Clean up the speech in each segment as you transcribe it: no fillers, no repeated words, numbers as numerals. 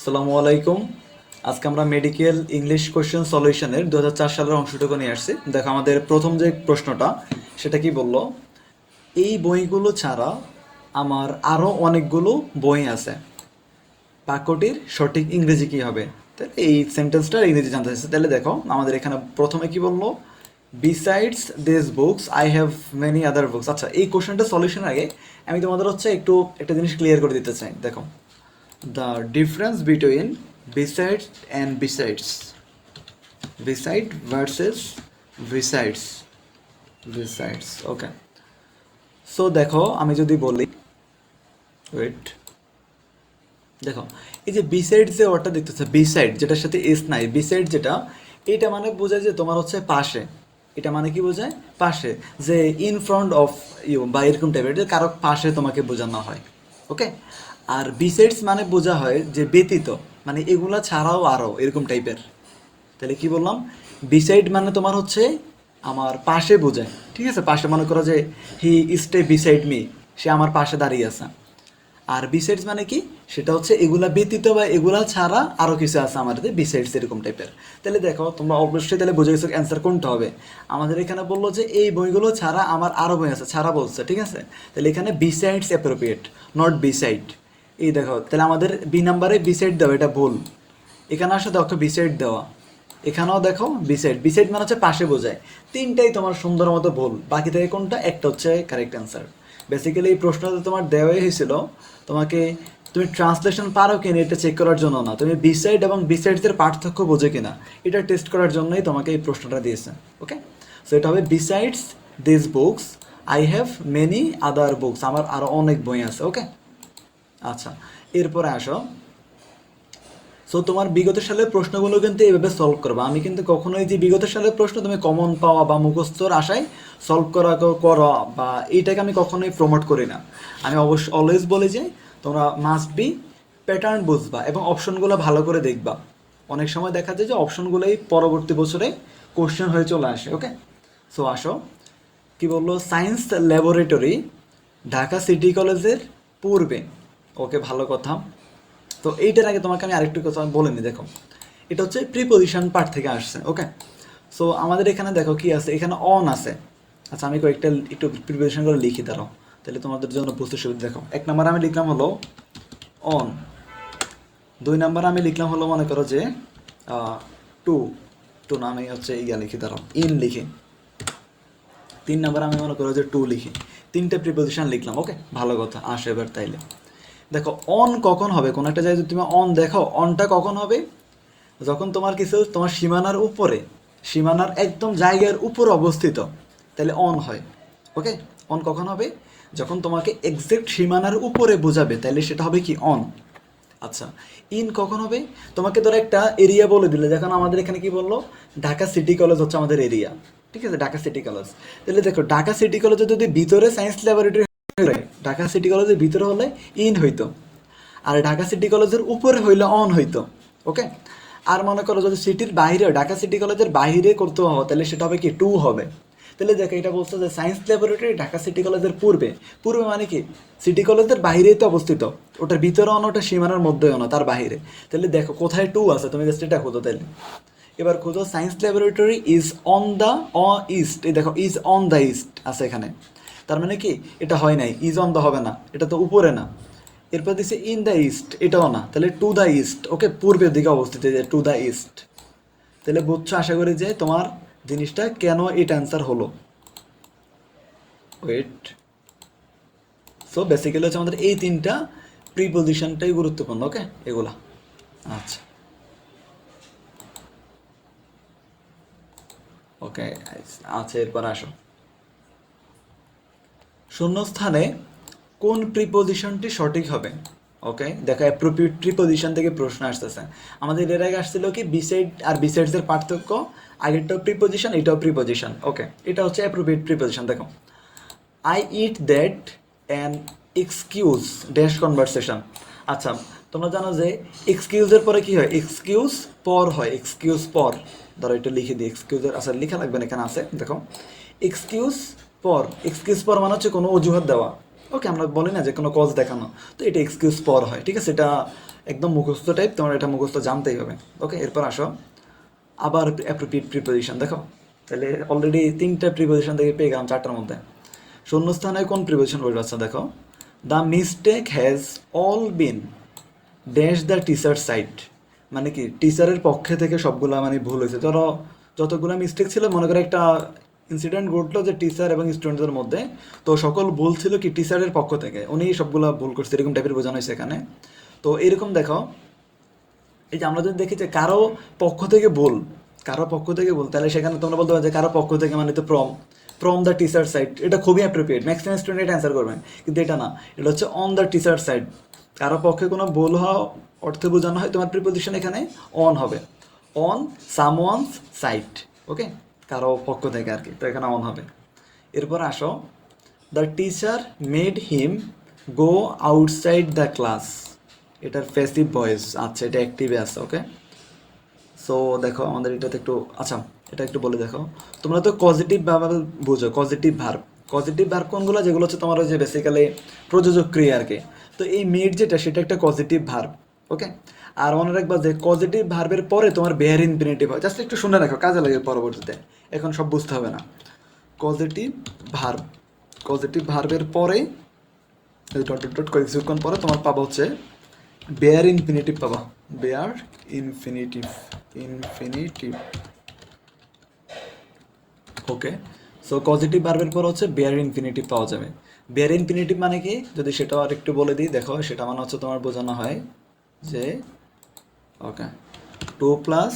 আসসালামু আলাইকুম। আজকে আমরা মেডিকেল ইংলিশ কোশ্চেন সলিউশনের 2004 সালের অংশটুকু নিয়ে আসছি। দেখো আমাদের প্রথম যে প্রশ্নটা সেটা কি বললো, এই বইগুলো ছাড়া আমার আরও অনেকগুলো বই আছে, বাক্যটির সঠিক ইংরেজি কি হবে? তাহলে এই সেন্টেন্সটার ইংরেজি জানতে চাইছে। তাহলে দেখো আমাদের এখানে প্রথমে কি বললো, besides this books I have many other books. আচ্ছা, এই কোশ্চেনটা সলিউশনের আগে আমি তোমাদের একটু একটা জিনিস ক্লিয়ার করে দিতে চাই। দেখো, the difference between besides and besides, beside versus besides, besides, okay. So দেখো আমি যদি বলি, ওয়েট, দেখো এই যে বিসাইড যে ওয়ার্ডটা দেখতেছে, বিসাইড যেটার সাথে এস নাই, বিসাইড যেটা, এটা মানে বোঝায় যে তোমার পাশে। এটা মানে কি বোঝায়? পাশে, যে ইন ফ্রন্ট অফ ইউ বা এরকম টাইপের, যে কারো পাশে তোমাকে বোঝানো হয়। ওকে। আর বিসাইডস মানে বোঝা হয় যে ব্যতীত, মানে এগুলা ছাড়াও আরও এরকম টাইপের। তাহলে কি বললাম, বিসাইড মানে তোমার আমার পাশে বোঝায়। ঠিক আছে, পাশে মনে করো যে হি স্টে বিসাইড মি, সে আমার পাশে দাঁড়িয়ে আছে। আর বিসাইডস মানে কি, সেটা এগুলা ব্যতীত বা এগুলা ছাড়া আরও কিছু আছে আমাদের বিসাইডস এরকম টাইপের। তাহলে দেখো তোমরা অবশ্যই তাহলে বুঝে গেছো অ্যান্সার কোনটা হবে। আমাদের এখানে বললো যে এই বইগুলো ছাড়া আমার আরও বই আছে, ছাড়া বলছে, ঠিক আছে। তাহলে এখানে বিসাইডস অ্যাপ্রোপ্রিয়েট, নট বিসাইড। এই দেখো তাহলে আমাদের বি নাম্বারে বিসাইড দেওয়া, এটা ভুল। এখানে আসলে দেখো বিসাইড দেওয়া, এখানেও দেখো বিসাইড, বিসাইড মানে পাশে বোঝায়। তিনটাই তোমার সুন্দর মতো ভুল, বাকি থেকে কোনটা একটা কারেক্ট অ্যান্সার। বেসিক্যালি এই প্রশ্নটা তোমার দেওয়াই হয়েছিল তোমাকে, তুমি ট্রান্সলেশন পারো কিনা এটা চেক করার জন্য না, তুমি বিসাইড এবং বিসাইডসের পার্থক্য বোঝো কিনা এটা টেস্ট করার জন্যই তোমাকে এই প্রশ্নটা দিয়েছে। ওকে, সো এটা হবে besides this books I have many other books, আমার আরও অনেক বই আছে। ওকে, আচ্ছা, এরপরে আসো। সো তোমার বিগত সালের প্রশ্নগুলো কিন্তু এইভাবে সলভ করবা। আমি কিন্তু কখনোই যে বিগত সালের প্রশ্ন তুমি কমন পাওয়া বা মুখস্থর আশায় সলভ করা বা এইটাকে আমি কখনোই প্রমোট করি না। আমি অলওয়েজ বলি যে তোমরা মাস্ট বি প্যাটার্ন বুঝবা এবং অপশনগুলো ভালো করে দেখবা। অনেক সময় দেখা যায় যে অপশনগুলোই পরবর্তী বছরে কোশ্চেন হয়ে চলে আসে। ওকে, সো আসো, কি বললো, সায়েন্স ল্যাবরেটরি ঢাকা সিটি কলেজের পূর্বে। ওকে, ভালো কথা। তো এইটার আগে তোমাকে আমি আরেকটু কথা বলে নিই। দেখো, এটা প্রিপোজিশন পার্ট থেকে আসছে। ওকে, সো আমাদের এখানে দেখো কি আছে, এখানে অন আছে। আচ্ছা, আমি কয়েকটা একটু প্রিপোজিশন করে লিখি, দাঁড়াও, তাহলে তোমাদের জন্য বুঝতে সুবিধা। দেখো, এক নাম্বার আমি লিখলাম হলো অন, দুই নাম্বার আমি লিখলাম হলো মনে করো যে টু, টু না আমি ইয়া লিখি, দাঁড়াও, ইন লিখি। তিন নাম্বার আমি মনে করো যে টু লিখি। তিনটে প্রিপোজিশন লিখলাম। ওকে, ভালো কথা, আসো এবার তাইলে দেখো অন কখন হবে। কোনো একটা জায়গায় যদি তুমি অন দেখো, অনটা কখন হবে, যখন তোমার কিছু তোমার সীমানার উপরে, সীমানার একদম জায়গার উপর অবস্থিত, তাহলে অন হয়। ওকে, অন কখন হবে, যখন তোমাকে এক্সাক্ট সীমানার উপরে বোঝাবে, তাহলে সেটা হবে কি অন। আচ্ছা, ইন কখন হবে, তোমাকে ধরো একটা এরিয়া বলে দিলে, যখন আমাদের এখানে কি বললো, ঢাকা সিটি কলেজ আমাদের এরিয়া। ঠিক আছে, ঢাকা সিটি কলেজ। তাহলে দেখো ঢাকা সিটি কলেজে যদি ভিতরে সায়েন্স ল্যাবরেটরি, ঢাকা সিটি কলেজের ভিতরে হলে ইন হইতো, আর ঢাকা সিটি কলেজের উপরে হইলে অন হইতো। ওকে, আর মনে করো যদি সিটির বাইরে, ঢাকা সিটি কলেজের বাইরে করতে হবে, তাহলে সেটা হবে কি টু হবে। তাহলে দেখো এটা বলছে যে সায়েন্স ল্যাবরেটরি ঢাকা সিটি কলেজের পূর্বে, পূর্বে মানে কি সিটি কলেজের বাইরেই তো অবস্থিত, ওটার ভিতরে অন, ওটা সীমানার মধ্যে অন, তার বাইরে। তাহলে দেখো কোথায় টু আছে, তুমি জাস্ট এটা খোঁজো। তাহলে এবার খোঁজো science laboratory is on the east, এই দেখো ইজ অন দ্য ইস্ট আছে এখানে, তার মানে কি এটা হয় নাই, ইজ অন দ্য হবে না, এটা তো উপরে না। এরপর দিচ্ছে ইন দ্য ইস্ট, এটাও না, তাহলে টু দ্য ইস্ট। ওকে, পূর্বের দিকে অবস্থিত, যে টু দ্য ইস্ট। তাহলে বুঝছো আশা করি যে তোমার জিনিসটা কেন এটা অ্যান্সার হলো। ওয়েট, সো বেসিক্যালি আমাদের এই তিনটা প্রিপোজিশনটাই গুরুত্বপূর্ণ। ওকে, এগুলা। আচ্ছা, ওকে, আচ্ছা, এরপর আসো, শূন্যস্থানে কোন প্রিপোজিশনটি সঠিক হবে। ওকে, দেখো অ্যাপ্রোপ্রিয়েট প্রিপোজিশন থেকে প্রশ্ন আসতেছে। আমাদের এর আগে আসছিল কি বিসাইড আর বিসাইডসের পার্থক্য, আগেরটাও প্রিপোজিশন, এটাও প্রিপোজিশন। ওকে, এটা অ্যাপ্রোপ্রিয়েট প্রিপোজিশন। দেখো, I eat that an excuse dash conversation. আচ্ছা, তোমরা জানো যে এক্সকিউজের পরে কি হয়, এক্সকিউজ পর হয়, এক্সকিউজ পর। ধরো এটা লিখে দিই, এক্সকিউজের, আচ্ছা লেখা লাগবে না, এখানে আছে দেখো, এক্সকিউজ পর। এক্সকিউজ পর মানে কোনো অজুহাত দেওয়া। ওকে, আমরা বলি না যে কোনো কজ দেখানো, তো এটা এক্সকিউজ পর হয়। ঠিক আছে, এটা একদম মুখস্থ টাইপ, তোমার এটা মুখস্থ জানতেই হবে। ওকে, এরপর আসো আবার অ্যাপ্রোপ্রিয়েট প্রিপোজিশন দেখো। তাহলে অলরেডি 3টা প্রিপোজিশন থেকে পেয়ে গেলাম 4টার মধ্যে। শূন্যস্থানে কোন প্রিপোজিশন বসবে? আচ্ছা দেখো, the mistake has all bin dash the teacher side, মানে কি টিচারের পক্ষে থেকে সবগুলা মানে ভুল হয়েছে। ধরো যতগুলো মিস্টেক ছিল, মনে করে একটা ইনসিডেন্ট ঘটলো যে টিচার এবং স্টুডেন্টদের মধ্যে, তো সকল ভুল ছিল কি টিচারের পক্ষ থেকে, উনি সবগুলা ভুল করছে, এরকম টাইপের বোঝানো হয়েছে এখানে। তো এরকম দেখো, এই যে আমরা যদি দেখি যে কারো পক্ষ থেকে ভুল, কারো পক্ষ থেকে ভুল, তাহলে সেখানে তোমরা বলতে পারো যে কারো পক্ষ থেকে মানে তো ফ্রম দ্য টিচার সাইড, এটা খুবই অ্যাপ্রোপ্রিয়েট, ম্যাক্সিমাম স্টুডেন্ট অ্যান্সার করবেন। কিন্তু এটা না, এটা হচ্ছে অন দ্য টিচার সাইড। কারো পক্ষে কোনো ভুল হওয়া অর্থে বোঝানো হয়, তোমার প্রিপোজিশন এখানে অন হবে, অন সামওয়ানস সাইড। ওকে, কারো পক্ষ থেকে আর কি, তো এখানে অন হবে। এরপর আসো, the teacher made him go outside the class, এটার প্যাসিভ ভয়েস। আচ্ছা, এটা অ্যাক্টিভে আছে। ওকে, সো দেখো আমাদের এটাতে একটু, আচ্ছা এটা একটু বলে দেখো। তোমরা তো পজিটিভ ভার্ব বুঝো, পজিটিভ ভার্ব। পজিটিভ ভার্ব কোনগুলো? যেগুলো হচ্ছে তোমার ওই যে বেসিক্যালি প্রযোজক ক্রিয়া আর কি। তো এই মেড যেটা, সেটা একটা পজিটিভ ভার্ব। ওকে, আর মনে রাখবা যে পজিটিভ ভার্বের পরে তোমার বেয়ার ইনফিনিটিভ হয়। জাস্ট একটু শুনে রাখো, কাজে লাগে পরবর্তীতে, এখন সব বুঝতে হবে না। পজিটিভ ভার্ব, পজিটিভ ভার্বের পরে ডট ডট ডট কিছুক্ষণ পরে তোমার পাবা হচ্ছে বেয়ার ইনফিনিটিভ পাবা, বেয়ার ইনফিনিটিভ, ইনফিনিটিভ। ওকে, সো পজিটিভ ভার্বের পর হচ্ছে বেয়ার ইনফিনিটিভ পাওয়া যাবে। বেয়ার ইনফিনিটিভ মানে কি, যদি সেটাও আর একটু বলে দিই দেখো, সেটা মানে হচ্ছে তোমার বোঝানো হয় যে, ওকে, 2+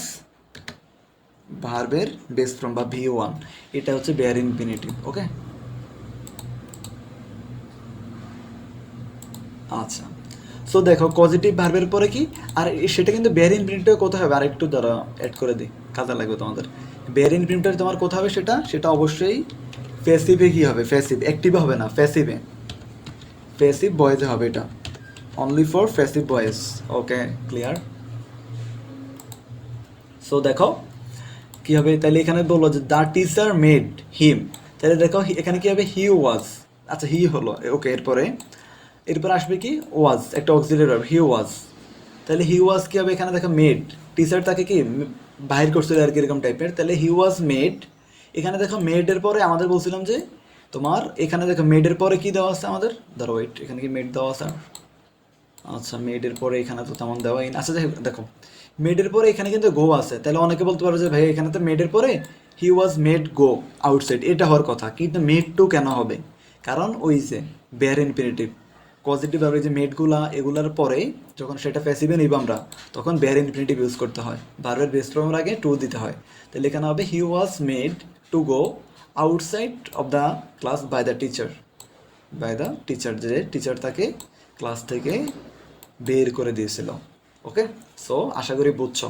ভার্বের বেস ফর্ম বা V1, এটা হচ্ছে বেয়ার ইনফিনিটিভ। ওকে, আচ্ছা, সো দেখো পজিটিভ ভার্বের পরে কি, আর সেটা কিন্তু বেয়ার ইনফিনিটিভ কোথায় হবে, আর একটু দ্বারা অ্যাড করে দিই, কাজে লাগবে তোমাদের। বেয়ার ইনফিনিটিভ তোমার কোথায় হবে, সেটা সেটা অবশ্যই প্যাসিভে কি হবে, প্যাসিভ, অ্যাক্টিভে হবে না, প্যাসিভে, প্যাসিভ ভয়েসে হবে এটা, only for passive voice. Okay, clear. So দেখো কি হবে, তাহলে এখানে বললো যে দ্য টিচার মেড হিম, তাহলে দেখো এখানে কি হবে, হি ওয়াজ। আচ্ছা, হি হলো। ওকে, এরপরে এরপর আসবে কি ওয়াজ, একটা অক্সিলারি ভার্ব, হি ওয়াজ। তাহলে হি ওয়াজ কি হবে, এখানে দেখো মেড, টিচার তাকে কি বাহির করছিল আর কি, এরকম টাইপের। তাহলে হি ওয়াজ মেড, এখানে দেখো মেডের পরে আমাদের বলছিলাম যে তোমার এখানে দেখো মেডের পরে কি দেওয়া আছে আমাদের, ধরো ওয়েট, এখানে কি মেড দেওয়া আছে? আচ্ছা, মেডের পরে এখানে তো তেমন দেওয়াই না। আচ্ছা দেখো, মেডের পরে এখানে কিন্তু গো আছে, তাহলে অনেকে বলতে পারো যে ভাই এখানে তো মেডের পরে হি ওয়াজ মেড গো আউটসাইড, এটা হওয়ার কথা, কিন্তু মেড টু কেন হবে? কারণ ওই যে বেয়ার ইনফিনিটিভ, পজিটিভ ভাবে যে মেডগুলা এগুলার পরে যখন সেটা প্যাসিভে নিব আমরা, তখন বেয়ার ইনফিনিটিভ ইউজ করতে হয়, ভার্বের বেস ফর্মের আগে টু দিতে হয়। তাহলে এখানে হবে he was made to go outside of the class by the teacher, by the teacher, যে টিচার তাকে ক্লাস থেকে বের করে দিয়েছিল। ওকে, সো আশা করি বুঝছো,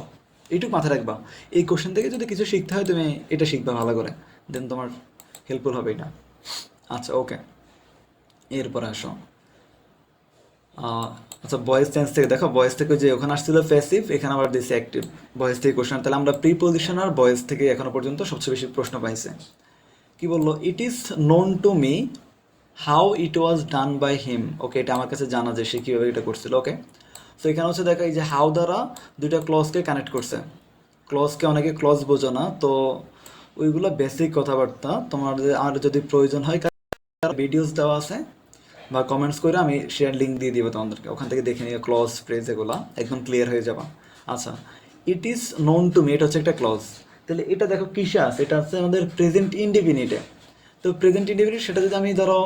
এইটুকু মাথায় রাখবা। এই কোশ্চেন থেকে যদি কিছু শিখতে হয়, তুমি এটা শিখবা ভালো করে, দেন তোমার হেল্পফুল হবে এটা। আচ্ছা, ওকে, এরপরে আসো। আচ্ছা, ভয়েস চেঞ্জ থেকে দেখো, ভয়েস থেকে যে ওখানে আসছিল প্যাসিভ, এখানে আবার দিয়েছে অ্যাক্টিভ। ভয়েস থেকে কোশ্চেন, তাহলে আমরা প্রিপোজিশন আর ভয়েস থেকে এখনো পর্যন্ত সবচেয়ে বেশি প্রশ্ন পাইছে। কি বললো, it is known to me how it was done by him. Okay, এটা আমার কাছে জানা যে সে কীভাবে এটা করছিল। ওকে, সো এখানে হচ্ছে দেখা, এই যে হাউ দ্বারা দুইটা ক্লজকে কানেক্ট করছে। ক্লজকে অনেকে ক্লজ বোঝো না, তো ওইগুলো বেসিক কথাবার্তা, তোমার আর যদি প্রয়োজন হয় ভিডিওস দেওয়া আছে বা কমেন্টস করে আমি শেয়ার লিঙ্ক দিয়ে দিব তোমাদেরকে, ওখান থেকে দেখে নিয়ে ক্লজ ফ্রেজ এগুলো একদম ক্লিয়ার হয়ে যাবা। আচ্ছা, ইট ইজ নোন টু মি, এটা হচ্ছে একটা ক্লজ। তাহলে এটা দেখো কিসে আছে, এটা আছে আমাদের প্রেজেন্ট ইনডিফিনিটে। তো প্রেজেন্ট ইনডিফিনিট, সেটা যদি আমি ধরো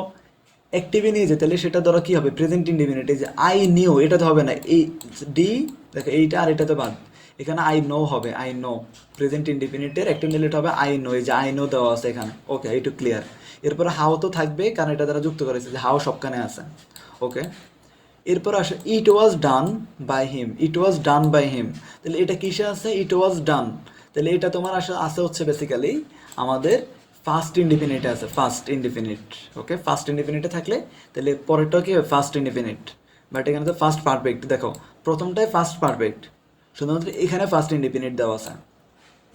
অ্যাক্টিভে নিয়ে যাই, তাহলে সেটা ধরো কি হবে, প্রেজেন্ট ইনডিফিনিট। এই যে আই নিউ, এটা তো হবে না, এই ডি দেখো, এইটা আর এটা তো বাদ, এখানে আই নো হবে, আই নো। প্রেজেন্ট ইনডিফিনিটের অ্যাক্টিভ নিলে এটা হবে আই নো, এই যে আই নো দেওয়া আছে এখানে। ওকে, এইটু ক্লিয়ার। এরপরে হাও তো থাকবে, কারণ এটা দ্বারা যুক্ত করেছে, যে হাও সবখানে আছে। ওকে, এরপর আসে ইট was done by him, it was done by হিম। তাহলে এটা কিসে আছে, ইট ওয়াজ ডান, তাহলে এটা তোমার আছে হচ্ছে বেসিক্যালি আমাদের ফার্স্ট ইনডিফিনিটে আছে, ফার্স্ট ইনডিফিনিট। ওকে, ফার্স্ট ইনডিফিনিটে থাকলে তাহলে পরেরটা কি হবে, ফার্স্ট ইনডিফিনিট। বাট এখানে তো ফার্স্ট পারফেক্ট, দেখো প্রথমটাই ফার্স্ট পারফেক্ট, শুধুমাত্র এখানে ফার্স্ট ইনডিফিনিট দেওয়া আছে।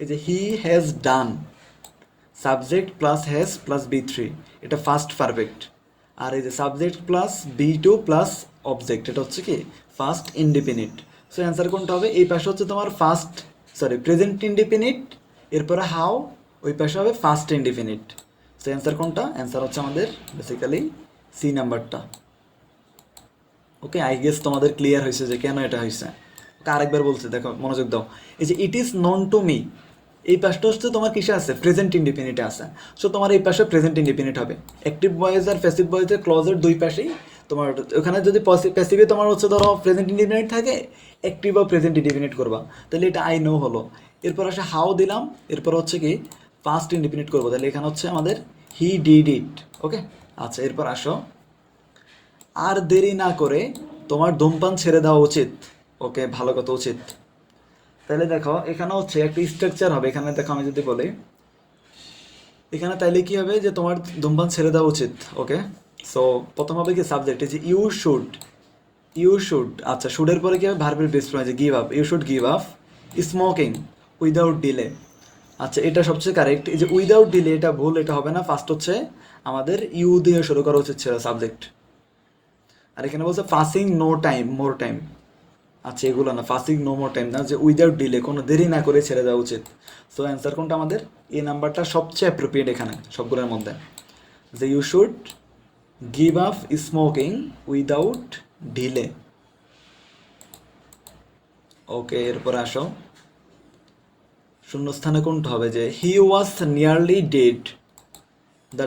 এই যে he has done, subject plus has plus B3, এটা ফার্স্ট পারফেক্ট। আর এই যে subject plus B2 plus object, এটা হচ্ছে কি ফার্স্ট ইনডিফিনিট। সো অ্যান্সার কোনটা হবে? এই পাশে হচ্ছে তোমার প্রেজেন্ট ইনডিফিনিট, এরপরে হাউ, ওই পাশে হবে ফার্স্ট ইনডিফিনিট। সো অ্যান্সার কোনটা? অ্যান্সার হচ্ছে আমাদের বেসিক্যালি সি নাম্বারটা। ওকে, আই গেস তোমাদের ক্লিয়ার হয়েছে যে কেন এটা হয়েছে। ওকে, আরেকবার বলছে, দেখো মনোযোগ দাও। এই যে it is known to me, এই পাশটা হচ্ছে তোমার কিসে আছে? প্রেজেন্ট ইনডিফিনিটে আছে। সো তোমার এই পাশে প্রেজেন্ট ইনডিফিনিট হবে। অ্যাক্টিভ ভয়েস আর প্যাসিভ ভয়েসের ক্লজের দুই পাশেই তোমার, ওখানে যদি প্যাসিভে তোমার হচ্ছে ধরো প্রেজেন্ট ইনডিফিনিট থাকে, অ্যাক্টিভ বা প্রেজেন্ট ইনডিফিনিট করবা, তাহলে এটা আই নো হলো। এরপর আসে হাউ দিলাম, এরপর হচ্ছে কি ফার্স্ট ইনডিফিনিট করবো, তাহলে এখানে হচ্ছে আমাদের হি ডিড ইট। ওকে, আচ্ছা এরপর আসো, আর দেরি না করে তোমার ধূমপান ছেড়ে দেওয়া উচিত। ওকে, ভালো কথা, উচিত। তাহলে দেখো এখানে হচ্ছে একটা স্ট্রাকচার হবে। এখানে দেখো আমি যদি বলি এখানে, তাইলে কি হবে যে তোমার ধূমপান ছেড়ে দেওয়া উচিত। ওকে, সো প্রথম হবে কি সাবজেক্ট, যে ইউ শুড। আচ্ছা, শুডের পরে কি হবে? ভার্বের বেস ফর্ম, যে give up, you should give up smoking without delay. আচ্ছা, এটা সবচেয়ে কারেক্ট। এই যে উইদাউট ডিলে, এটা ভুল, এটা হবে না। ফার্স্ট হচ্ছে আমাদের ইউ দিয়ে শুরু করা উচিত ছিল সাবজেক্ট। আর এখানে বলছে passing no time, more time. আচ্ছা, এগুলো না, পাসিং নো মোর টাইম না, যে উইদাউট ডিলে, কোনো দেরি না করে ছেড়ে দেওয়া উচিত। সো অ্যান্সার কোনটা আমাদের? এই নাম্বারটা সবচেয়ে অ্যাপ্রোপ্রিয়েট এখানে সবগুলোর মধ্যে, যে you should give up smoking without delay. Okay, এরপর আসো, শূন্যস্থানে কোনটা হবে? যে he was nearly dead the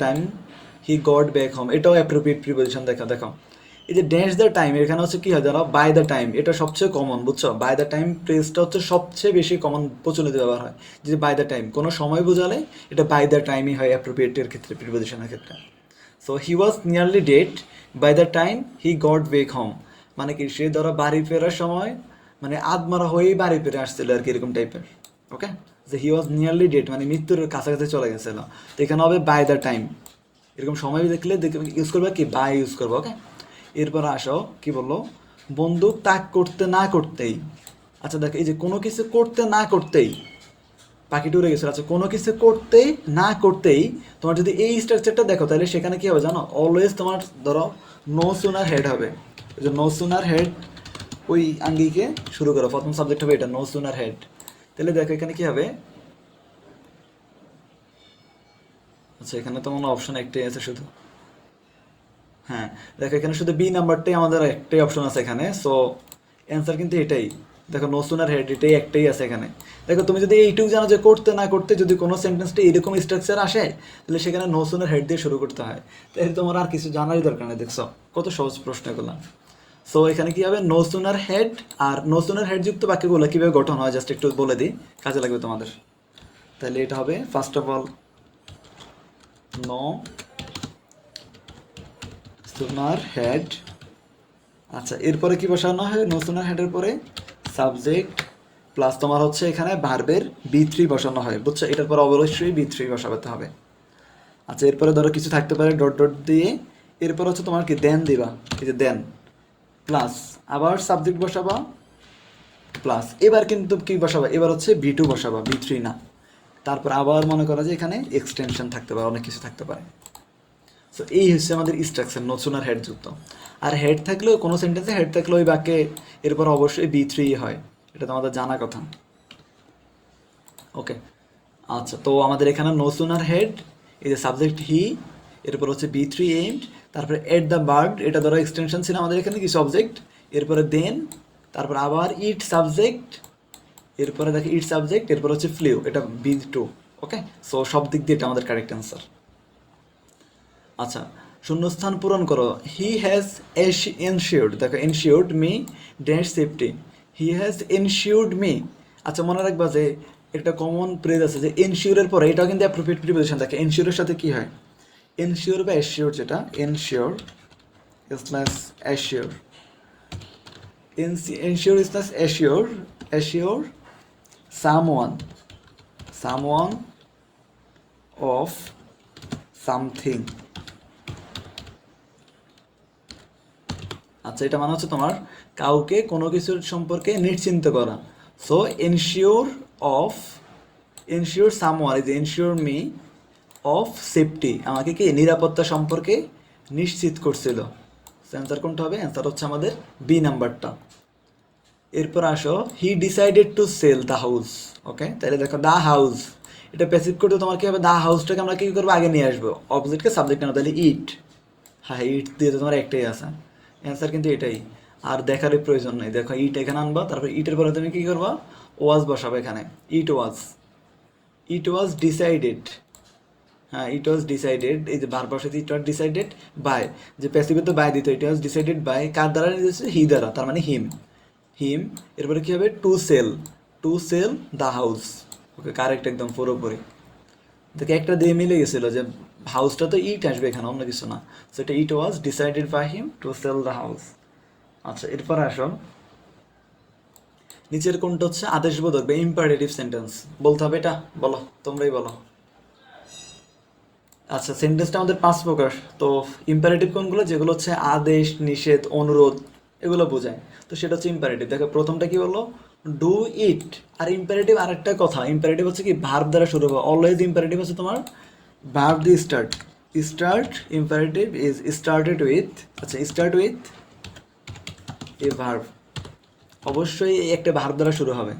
time he got back home. এটাও অ্যাপ্রোপ্রিয়েট প্রিপোজিশন। দেখো দেখো, এই যে ড্যাশ দ্য টাইম, এখানে হচ্ছে কি হয় জানো? By the time. এটা সবচেয়ে কমন, বুঝছো? বাই দ্য টাইম ফ্রেজটা হচ্ছে সবচেয়ে বেশি কমন প্রচলিত ব্যবহার হয়। যে বাই দ্য টাইম, কোনো সময় বোঝালে এটা বাই দ্য টাইমই হয় অ্যাপ্রোপ্রিয়েটের ক্ষেত্রে, প্রিপোজিশনের ক্ষেত্রে। So he was nearly dead by the time he got back home, মানে কি সে ধরো বাড়ি ফেরার সময়, মানে আধমারা হয়েই বাড়ি ফিরে আসছিল আর কি, এরকম টাইপের। ওকে, যে হি ওয়াজ নিয়ারলি ডেড মানে মৃত্যুর কাছাকাছি চলে গেছিল। তো এখানে হবে বাই দ্য টাইম। এরকম সময় দেখলে ইউজ করবে কি? বাই ইউজ করবো। ওকে, এরপর আসো, কি বললো? বন্দুক তাক করতে না করতেই। আচ্ছা দেখো, এই যে কোনো কিছু করতে না করতেই, পাখিটা উড়ে গেছিল। আচ্ছা, কোনো কিছু করতেই না করতেই, তোমার যদি এই স্ট্রাকচারটা দেখো, তাহলে সেখানে কি হবে জানো? অলওয়েজ তোমার ধরো নো সুনার হেড হবে। এই যে নো সুনার হেড, ওই আঙ্গিকে শুরু করো, প্রথম সাবজেক্ট হবে এটা, নো সুনার হেড। তাহলে দেখো এখানে কি হবে? আচ্ছা, এখানে তো মনে অপশন একটাই আছে শুধু। হ্যাঁ, দেখো এখানে শুধু বি নাম্বারটাই আমাদের একটাই অপশন আছে এখানে। সো অ্যান্সার কিন্তু এটাই। দেখো নো সুনার হেড, এটাই একটাই আছে এখানে। দেখো তুমি যদি এইটুকু জানো যে করতে না করতে যদি কোনো সেন্টেন্সটা এরকম স্ট্রাকচার আসে, তাহলে সেখানে নো সুনার হেড দিয়ে শুরু করতে হয়। তাহলে তোমার আর কিছু জানারই দরকার নেই। দেখছো কত সহজ প্রশ্ন এগুলো। সো এখানে কি হবে? No sooner had. আর নো সুনার হেড যুক্ত বাক্যগুলো কীভাবে গঠন হয় জাস্ট একটু বলে দিই, কাজে লাগবে তোমাদের। তাহলে এটা হবে first of all no sooner had. আচ্ছা, এরপরে কি বসানো হয়? নো সুনার হেডের পরে সাবজেক্ট প্লাস তোমার হচ্ছে এখানে ভার্বের বি3 বসানো হয়, বুঝছো? এটার পর অবশ্যই বি3 বসাতে হবে। আচ্ছা, এরপরে ধরো কিছু থাকতে পারে ডট ডট দিয়ে, এরপর হচ্ছে তোমার কি দেন দিবা, এই যে দেন প্লাস আবার সাবজেক্ট বসাবা প্লাস, এবার কিন্তু কি বসাবা? এবার হচ্ছে বি2 বসাবা, বি3 না। তারপর আবার মনে করা যে এখানে এক্সটেনশন থাকতে পারে, অনেক কিছু থাকতে পারে। সো এই হচ্ছে আমাদের স্ট্রাকচার, নো সুনার হেড যুক্ত। আর হেড থাকলেও, কোনো সেন্টেন্সে হেড থাকলে ওই বাক্যে এরপর অবশ্যই বি3 হয়, এটা তো আমাদের জানা কথা। ওকে, আচ্ছা, তো আমাদের এখানে নো সুনার হেড, এই যে সাবজেক্ট হি, এরপর হচ্ছে বি3 এইমড, তারপরে এট দ্য বার্ড, এটা ধরো এক্সটেনশন ছিল আমাদের এখানে কি সাবজেক্ট, এরপরে দেন, তারপর আবার ইট সাবজেক্ট, এরপরে দেখো ইট সাবজেক্ট, এরপর হচ্ছে ফ্লিউ, এটা বি2। ওকে, সো সব দিক দিয়ে এটা আমাদের কারেক্ট অ্যান্সার। আচ্ছা, শূন্যস্থান পূরণ করো। হি হ্যাজ এনশিওর্ড, দেখো ensured me dash safety, he has ensured me. আচ্ছা, মনে রাখবা যে একটা কমন ফ্রেজ আছে যে এনশিওরের পরে, এটাও কিন্তু অ্যাপ্রোপ্রিয়েট প্রিপোজিশন থাকে। এনশিওরের সাথে কি হয়? এনশিওর বা অ্যাসিওর, যেটা ensure slash assure, ensure slash assure, assure someone of something. আচ্ছা, এটা মানে হচ্ছে তোমার কাউকে কোনো কিছুর সম্পর্কে নিশ্চিন্ত করা। So ensure someone, is ensure me of safety, আমাকে কি নিরাপত্তা সম্পর্কে নিশ্চিত করছিল। অ্যান্সার কোনটা হবে? অ্যান্সার হচ্ছে আমাদের বি নাম্বারটা। এরপর আসো he decided to sell the house. Okay, তাহলে দেখো দ্য হাউস, এটা প্যাসিভ করতে তোমার কি হবে, দ্য হাউসটাকে আমরা কি করবো আগে নিয়ে আসবো, অপোজিটকে সাবজেক্ট আনো, তাহলে ইট। হ্যাঁ, ইট দিয়ে তো তোমার একটাই আছে, অ্যান্সার কিন্তু এটাই, আর দেখারই প্রয়োজন নেই। দেখো ইট এখানে আনবা, তারপর ইটের পরে তুমি কি করবা, ওয়াজ বসাবে এখানে, ইট ওয়াজ, ইট ওয়াজ ডিসাইডেড। হ্যাঁ, ইট ওয়াজ ডিসাইডেড, এই যে ভার্ব বসাতে ইট ওয়াজ ডিসাইডেড বাই, যে প্যাসিভে তো বাই দিত, ইট ওয়াজ ডিসাইডেড বাই কার দ্বারা নিয়েছে, হি দ্বারা, তার মানে হিম, হিম। এরপরে কি হবে, to sell the house. Okay, correct একদম পুরোপুরি। দেখে একটা দিয়ে মিলে গেছিল যে হাউসটা তো ইট আসবে এখানে, অন্য কিছু না। সো এটা it was decided by him to sell the house. আচ্ছা, এরপর আসো নিচের কোনটা হচ্ছে আদেশবোধক বা ইম্পারেটিভ সেন্টেন্স, বলতে হবে এটা, বলো, তোমরাই বলো। আচ্ছা, সেন্টেন্সটা আমাদের 5 প্রকার। তো ইম্পারেটিভ কোনগুলো, যেগুলো হচ্ছে আদেশ, নিষেধ, অনুরোধ, এগুলো বোঝায়। তো সেটা হচ্ছে ইম্পারেটিভ। দেখো প্রথমটা কি বললো, ডু ইট। আর ইম্পারেটিভ আরেকটা কথা, ইম্পারেটিভ হচ্ছে কি ভার্ব দ্বারা শুরু হবে, অলওয়েজ ইম্পারেটিভ হচ্ছে তোমার ভার্ব দিয়ে start imperative is started with, আচ্ছা স্টার্ট উইথ এ ভার্ব, অবশ্যই এই একটা ভার্ব দ্বারা শুরু হবে,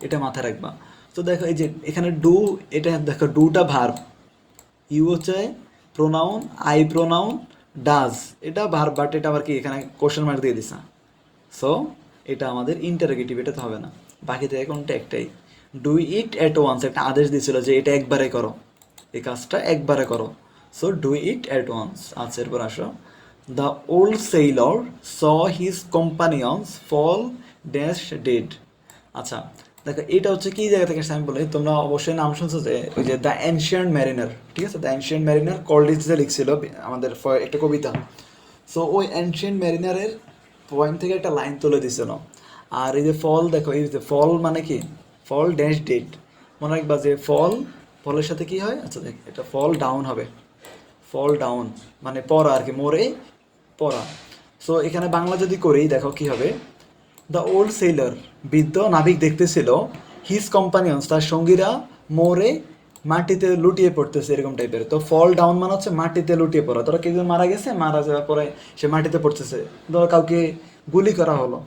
এটা মাথায় রাখবা। তো দেখো এই যে এখানে ডু, এটা দেখো ডুটা ভার্ব, ইউ হচ্ছে প্রোনাউন, আই প্রোনাউন, ডাজ এটা ভার্ব, বাট এটা আবার কি এখানে কোশ্চেন মার্ক দিয়ে দিছা। সো এটা আমাদের ইন্টারোগেটিভ, এটা তো হবে না। বাকি থেকে কোনটা একটাই, ডু ইট অ্যাট ওয়ান্স, একটা আদেশ দিছিল যে এটা একবারে করো, এই কাজটা একবারে করো। So do it at once. আচ্ছা, এরপর আসো, the old sailor saw his companions fall dash dead. আচ্ছা, দেখো এটা হচ্ছে কি জায়গা থেকে আমি বলি, তোমরা অবশ্যই নাম শুনছো যে ওই যে দ্য অ্যানশিয়েন্ট ম্যারিনার, ঠিক আছে, দ্য অ্যানশিয়েন্ট ম্যারিনার কলডিজ যে লিখছিল আমাদের একটা কবিতা। সো ওই অ্যানশিয়েন্ট ম্যারিনারের পয়েন্ট থেকে একটা লাইন তুলে দিছিল। আর এই যে ফল, দেখো এই যে ফল মানে কি, ফল ড্যাশ ডেড, মনে রাখবা যে ফলের সাথে কি হয়, আচ্ছা দেখ এটা ফল ডাউন হবে, ফল ডাউন মানে পড়া আর কি, মোরে পড়া। সো এখানে বাংলা যদি করি দেখো কি হবে, দ্য ওল্ড সেলার, বৃদ্ধ নাবিক দেখতেছিল, হিজ কম্পানিয়ন্স, তার সঙ্গীরা, মোরে মাটিতে লুটিয়ে পড়তেছে, এরকম টাইপের। তো ফল ডাউন মানে হচ্ছে মাটিতে লুটিয়ে পড়া, ধরো কেউ মারা গেছে, মারা যাওয়ার পরে সে মাটিতে পড়তেছে, ধরো কাউকে গুলি করা হলো,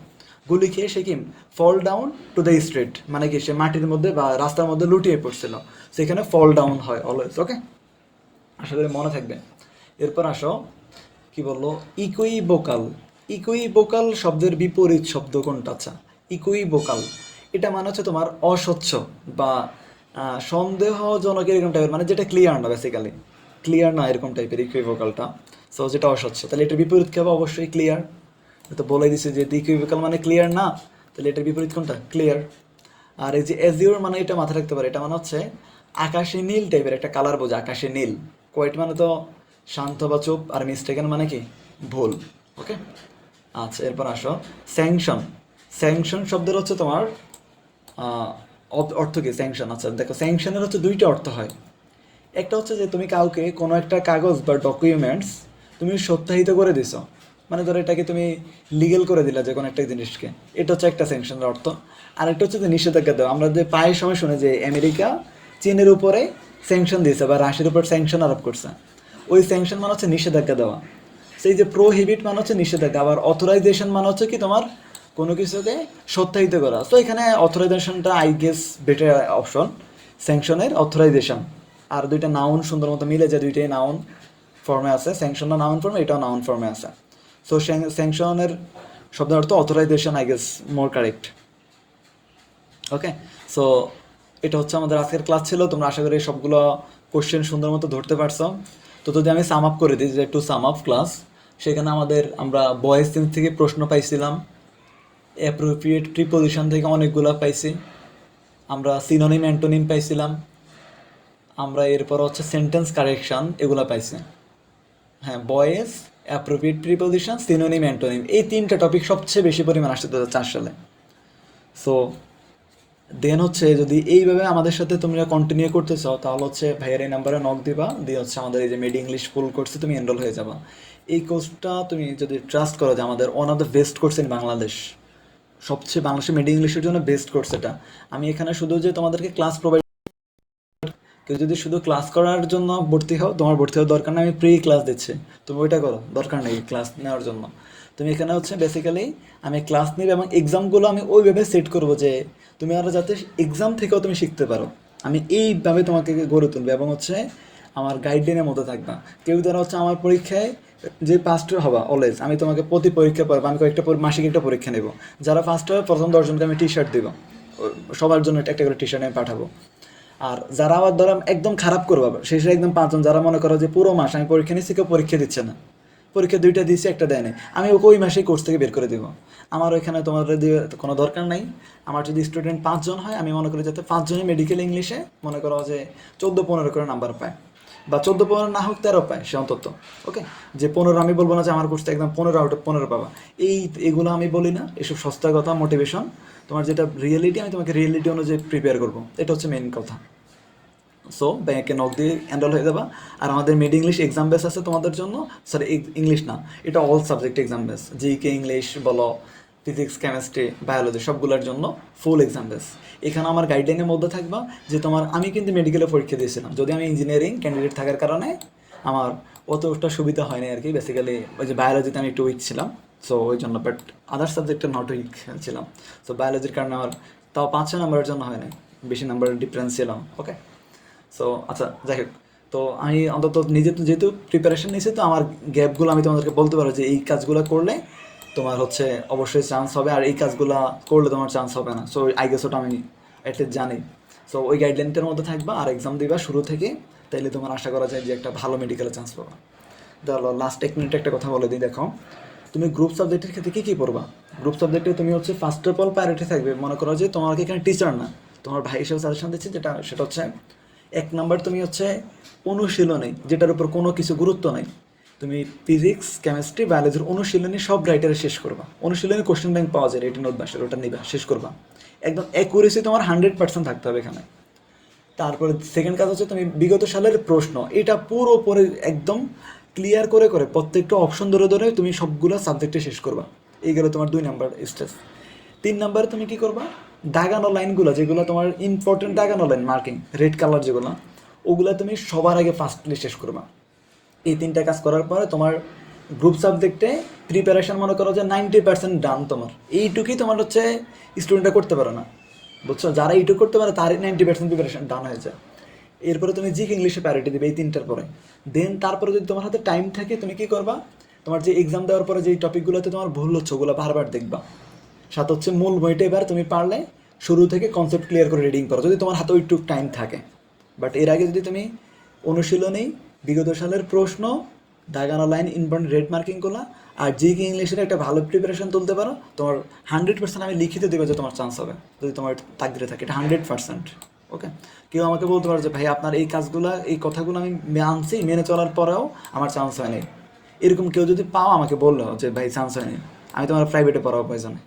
গুলি খেয়ে সে কি fall down to the street, মানে কি সে মাটির মধ্যে বা রাস্তার মধ্যে লুটিয়ে পড়ছিল, সেখানে ফল ডাউন হয় অলওয়েজ। ওকে, আশা করি মনে থাকবে। এরপর আসো কি বললো, ইকুইভোকাল। ইকুইভোকাল শব্দের বিপরীত শব্দ কোনটা, আচ্ছা ইকুইভোকাল, এটা মানে হচ্ছে তোমার অস্বচ্ছ বা সন্দেহজনক এরকম টাইপের, মানে যেটা ক্লিয়ার না, বেসিক্যালি ক্লিয়ার না এরকম টাইপের ইকুইভোকালটা। সো যেটা অস্বচ্ছ, তাহলে এটার বিপরীত কি হবে, অবশ্যই ক্লিয়ার। তো বলে দিছে যে ইকুইভোকাল মানে ক্লিয়ার না, তাহলে এটার বিপরীত কোনটা, ক্লিয়ার। আর এই যে অ্যাজিওর মানে এটা মাথায় রাখতে পারে, এটা মানে হচ্ছে আকাশে নীল টাইপের একটা কালার বোঝা, আকাশে নীল। কোয়েট মানে তো শান্ত বা চুপ, আর মিস্টেকেন মানে কি ভুল। ওকে, আচ্ছা এরপর আসো স্যাংশন। স্যাংশন শব্দের হচ্ছে তোমার অর্থ কি স্যাংশন, আচ্ছা দেখো স্যাংশনের হচ্ছে দুইটা অর্থ হয়। একটা হচ্ছে যে তুমি কাউকে কোনো একটা কাগজ বা ডকুমেন্টস তুমি সত্যায়িত করে দিছো, মানে ধরো এটাকে তুমি লিগেল করে দিলা যে কোনো একটা জিনিসকে, এটা হচ্ছে একটা স্যাংশনের অর্থ। আরেকটা হচ্ছে যে নিষেধাজ্ঞা দেওয়া, আমরা যে প্রায় সময় শুনে যে আমেরিকা চীনের উপরে স্যাংশন দিয়েছে বা রাশিয়ার উপর স্যাংশন আরোপ করছে, ওই স্যাংশন মানে হচ্ছে নিষেধাজ্ঞা দেওয়া। সেই যে প্রোহিবিট মানে হচ্ছে নিষেধাজ্ঞা, আবার অথরাইজেশন মানে হচ্ছে কি তোমার কোনো কিছুকে সত্যায়িত করা। তো এখানে অথরাইজেশনটা আই গেস বেটার অপশন, স্যাংশনের অথরাইজেশন। আর দুইটা নাউন সুন্দর মতো মিলে যায়, দুইটাই নাউন ফর্মে আছে, স্যাংশনও নাউন ফর্মে, এটাও নাউন ফর্মে আছে। সো স্যাংশনের শব্দের অর্থ authorisation, I guess more correct. Okay, so এটা হচ্ছে আমাদের আজকের ক্লাস ছিল। তোমরা আশা করি সবগুলো কোশ্চেন সুন্দর মতো ধরতে পারছো। তো যদি আমি সাম আপ করে দিই, যে একটু সাম আপ ক্লাস, সেখানে আমরা ভয়েস চেঞ্জ থেকে প্রশ্ন পাইছিলাম, অ্যাপ্রোপ্রিয়েট প্রিপোজিশন থেকে অনেকগুলো পাইছি, আমরা সিনোনিম অ্যান্টোনিম পাইছিলাম, আমরা এরপর হচ্ছে সেন্টেন্স কারেকশন এগুলো পাইছি। হ্যাঁ, voice, appropriate preposition, synonym antonym, এই তিনটা টপিক সবচেয়ে বেশি পরিমাণ আসছে 2004 সালে। সো দেন হচ্ছে যদি এইভাবে আমাদের সাথে তোমরা কন্টিনিউ করতে চাও, তাহলে হচ্ছে ভাইয়ের এই নাম্বারে নক দিবা, দিয়ে হচ্ছে আমাদের এই যে মেডি ইংলিশ ফুল কোর্সে তুমি এনরোল হয়ে যাবা। এই কোর্সটা তুমি যদি ট্রাস্ট করো যে আমাদের one of the best course in Bangladesh, সবচেয়ে বাংলাদেশের মেডি ইংলিশের জন্য বেস্ট কোর্স এটা। আমি এখানে শুধু যে তোমাদেরকে ক্লাস প্রোভাইড, কেউ যদি শুধু ক্লাস করার জন্য ভর্তি হও, তোমার ভর্তি হওয়ার দরকার নেই, আমি প্রি ক্লাস দিচ্ছি, তুমি ওইটা করো, দরকার নেই ক্লাস নেওয়ার জন্য। তুমি এখানে হচ্ছে বেসিক্যালি আমি ক্লাস নিব এবং এক্সামগুলো আমি ওইভাবে সেট করবো যে তুমি আরও যাতে এক্সাম থেকেও তুমি শিখতে পারো। আমি এইভাবে তোমাকে গড়ে তুলবো এবং হচ্ছে আমার গাইডলাইনের মধ্যে থাকবা। কেউ যারা হচ্ছে আমার পরীক্ষায় যে ফার্স্ট হবা অলওয়েজ, আমি তোমাকে প্রতি পরীক্ষা পড়বো, আমি কয়েকটা মাসিক একটা পরীক্ষা নেব। যারা ফার্স্ট হবে প্রথম 10 জনকে আমি টি শার্ট দেবো, সবার জন্য একটা করে টি শার্ট আমি পাঠাবো। আর যারা আবার ধরো একদম খারাপ করবো শেষে একদম 5 জন যারা মনে করো যে পুরো মাস আমি পরীক্ষা নিচ্ছি, কেউ পরীক্ষা দিচ্ছে না, পরীক্ষা 2টা দিয়েছি, একটা দেয় নাই, আমি ওকে ওই মাসেই কোর্স থেকে বের করে দেবো। আমার ওইখানে তোমার দিয়ে কোনো দরকার নাই। আমার যদি স্টুডেন্ট 5 জন হয়, আমি মনে করি যাতে 5 জনই মেডিকেল ইংলিশে মনে করো যে 14-15 করে নাম্বার পায়, বা 14-15 না হোক 13 পায় সে অন্তত। ওকে, যে 15 আমি বলবো না যে আমার কোর্সটা একদম 15/15 পাবা, এগুলো আমি বলি না, এসব সস্তা কথা, মোটিভেশন। তোমার যেটা রিয়েলিটি, আমি তোমাকে রিয়েলিটি অনুযায়ী প্রিপেয়ার করবো, এটা হচ্ছে মেইন কথা। সো ব্যাংকে নক দিয়ে এনরোল হয়ে যাবা। আর আমাদের মিড ইংলিশ এক্সাম বেস আছে তোমাদের জন্য, সরি ইংলিশ না, এটা all subject exam base, GK English বলো, ফিজিক্স কেমিস্ট্রি বায়োলজি সবগুলোর জন্য ফুল এক্সাম বেস। এখানে আমার গাইডলাইনের মধ্যে থাকবা যে তোমার, আমি কিন্তু মেডিকেলে পরীক্ষা দিয়েছিলাম, যদি আমি ইঞ্জিনিয়ারিং ক্যান্ডিডেট থাকার কারণে আমার অতটা সুবিধা হয়নি আর কি। বেসিক্যালি ওই যে বায়োলজিতে আমি একটু উইক ছিলাম, সো ওই জন্য, বাট আদার সাবজেক্টে নট উইক ছিলাম। সো বায়োলজির কারণে আমার তাও 5-6 নাম্বারের জন্য হয় নাই, বেশি নাম্বারের ডিফারেন্স ছিলাম। ওকে, সো আচ্ছা যাই হোক, তো আমি অন্তত নিজে তো যেহেতু প্রিপারেশন নিয়েছি, তো আমার গ্যাপগুলো আমি তোমাদেরকে বলতে পারো যে এই কাজগুলো করলে তোমার হচ্ছে অবশ্যই চান্স হবে, আর এই কাজগুলো করলে তোমার চান্স হবে না। সো আই গেস ওটা আমি অ্যাটলিস্ট জানি। সো ওই গাইডলাইনটার মধ্যে থাকবা আর এক্সাম দিবা শুরু থেকে, তাইলে তোমার আশা করা যায় যে একটা ভালো মেডিকেলে চান্স পাবা। ধরো লাস্ট 1 মিনিট একটা কথা বলে দিই, দেখো তুমি গ্রুপ সাবজেক্টের ক্ষেত্রে কী কী পড়বা। গ্রুপ সাবজেক্টে তুমি হচ্ছে ফার্স্ট অফ অল প্রায়োরিটি থাকবে, মনে করো যে তোমাকে এখানে টিচার না, তোমার ভাই হিসেবে সাজেশন দিচ্ছি, সেটা হচ্ছে 1 নাম্বার তুমি হচ্ছে অনুশীলনী, যেটার উপর কোনো কিছু গুরুত্ব নাই। তুমি ফিজিক্স কেমিস্ট্রি বায়োলজির অনুশীলনী সব রাইটারে শেষ করবা। অনুশীলনী কোশ্চেন ব্যাংক পাওয়া যায় 18 নোট বাসের, ওটা নিবা, শেষ করবা। একদম অ্যাকুরেসি তোমার 100% থাকতে হবে এখানে। তারপরে সেকেন্ড কাজ হচ্ছে তুমি বিগত সালের প্রশ্ন, এটা পুরোপুরি একদম ক্লিয়ার করে করে প্রত্যেকটা অপশন ধরে ধরে তুমি সবগুলো সাবজেক্টে শেষ করবা। এই গেলো তোমার 2 নাম্বার স্টেজ। 3 নাম্বারে তুমি কী করবা, দাগানো লাইনগুলো, যেগুলো তোমার ইম্পর্টেন্ট দাগানো লাইন মার্কিং রেড কালার যেগুলো, ওগুলো তুমি সবার আগে ফার্স্টলি শেষ করবা। এই 3টা কাজ করার পরে তোমার গ্রুপ সাবজেক্টে প্রিপারেশন মনে করো যে 90% ডান। তোমার এইটুকুই তোমার হচ্ছে স্টুডেন্টরা করতে পারে না, বুঝছো? যারা এইটুকু করতে পারে তারই 90% প্রিপারেশন ডান হয়ে যায়। এরপরে তুমি জিকে ইংলিশে প্রায়োরিটি দেবে এই 3টার পরে। দেন তারপরে যদি তোমার হাতে টাইম থাকে, তুমি কী করবা, তোমার যে এক্সাম দেওয়ার পরে যেই টপিকগুলোতে তোমার ভুল হচ্ছে ওগুলো বারবার দেখবা। সাথে হচ্ছে মূল বইটা এবার তুমি পারলে শুরু থেকে কনসেপ্ট ক্লিয়ার করে রিডিং করো, যদি তোমার হাতে ওইটুকু টাইম থাকে। বাট এর আগে যদি তুমি অনুশীলনী, বিগত সালের প্রশ্ন, দাগানো লাইন, ইম্পর্টেন্ট রেড মার্কিংগুলো আর জিকে ইংলিশের একটা ভালো প্রিপারেশন তুলতে পারো, তোমার 100% আমি লিখিত দেবো যে তোমার চান্স হবে, যদি তোমার তাকদিরে থাকে, এটা 100%। ওকে, কেউ আমাকে বলতে পারে যে ভাই আপনার এই কাজগুলো, এই কথাগুলো আমি আনছি, মেনে চলার পরেও আমার চান্স হয়নি, এরকম কেউ যদি পাও আমাকে বললো যে ভাই চান্স হয়নি, আমি তোমার প্রাইভেটে পড়াবো প্রয়োজনে,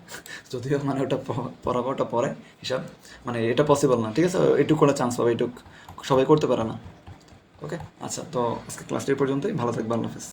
যদিও মানে ওটা পড়াবো, ওটা পরে হিসাব, মানে এটা পসিবল না, ঠিক আছে? এটুকু করে চান্স পাবে, এটুকু সবাই করতে পারে না। ওকে, আচ্ছা, তো আজকে ক্লাসটি পর্যন্তই, ভালো থাকবে, আল্লাহ হাফেজ।